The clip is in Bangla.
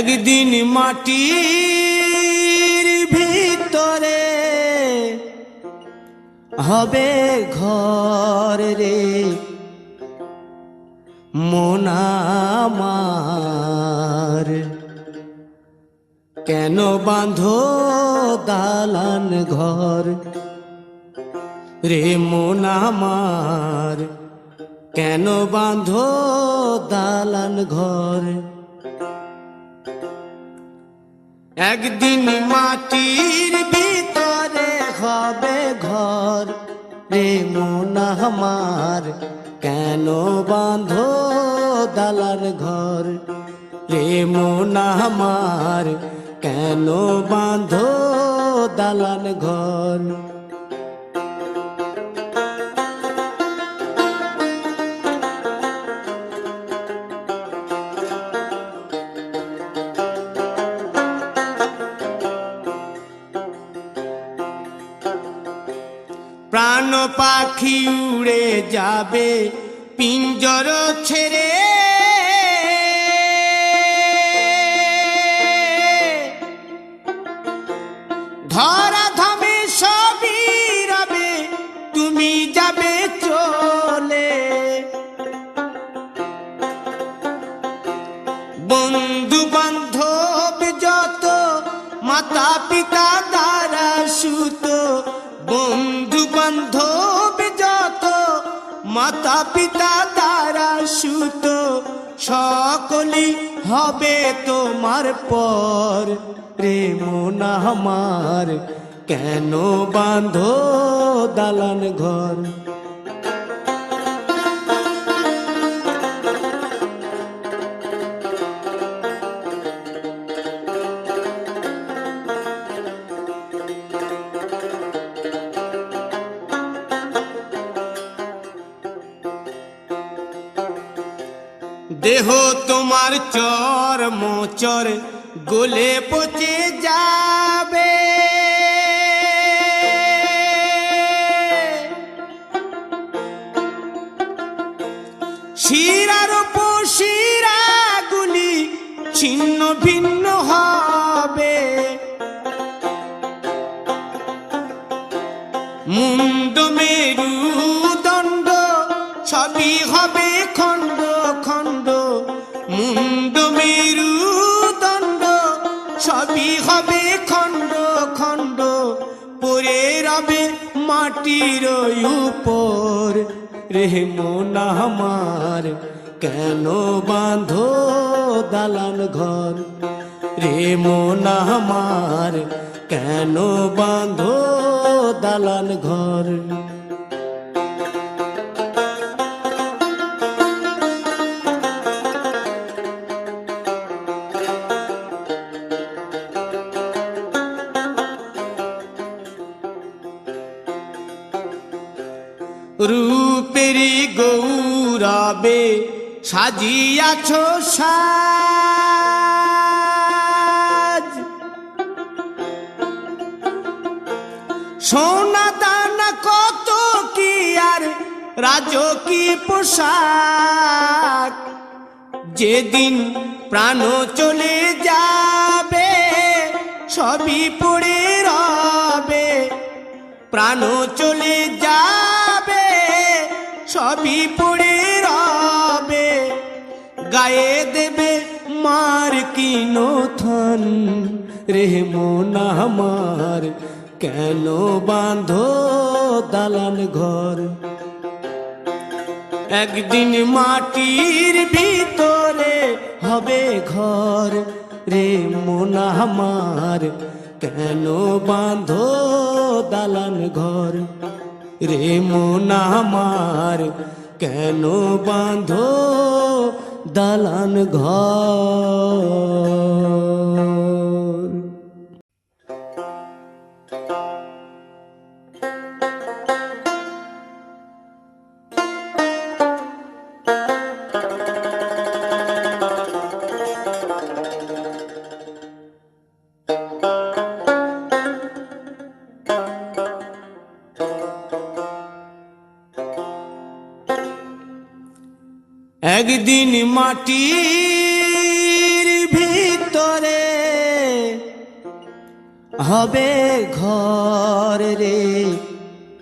একদিন মাটির ভিতরে হবে ঘর রে মন আমার, কেন বাঁধো দালান ঘর রে মন আমার, কেন বাঁধো দালান ঘর। একদিন মাটির ভিতরে হবে ঘর রে মন আমার, কেন বাঁধো দালান ঘর রে মন আমার, কেন বাঁধো দালান ঘর। প্রাণ পাখি উড়ে যাবে পিঞ্জর ছেড়ে, ধরা ধামে সবই রবে তুমি যাবে চলে। বন্ধু বান্ধব যত মাতা পিতা দ্বারা সুত, বন্ধু বান্ধব যত মাতা পিতা দ্বারা সুত, সকলই হবে তোমার পর রে মন আমার, কেন বাঁধো দালান ঘর। দেহ তোমার চর্ম চর গলে পচে যাবে, শিরার উপশিরা গুলি ছিন্ন ভিন্ন হবে, মুন্ড মেরুদণ্ড সবই হবে খণ্ড খণ্ড, মুন্ড মেরুদণ্ড সবই হবে খণ্ড খণ্ড, পড়ে রবে মাটির উপর রে মন আমার, কেন বাঁধো দালান ঘর রে মন আমার, কেন বাঁধো দালান ঘর। রূপেরি গৌরবে সাজিয়াছ সাজ, সোনা দানা কত কি আর রাজকী পোশাক, যেদিন প্রাণ চলে যাবে সবই পড়ে রবে, প্রাণ চলে যাবে সবই পড়ে রবে, গায়ে দেবে মার কিনো থান রে মন আমার, কেন বাঁধো দালান ঘর। একদিন মাটির ভিতরে হবে ঘর রে মন আমার, কেন বাঁধো দালান ঘর রে মন আমার, কেন বাঁধো দালান ঘর। একদিন মাটির ভিতর হবে ঘর রে।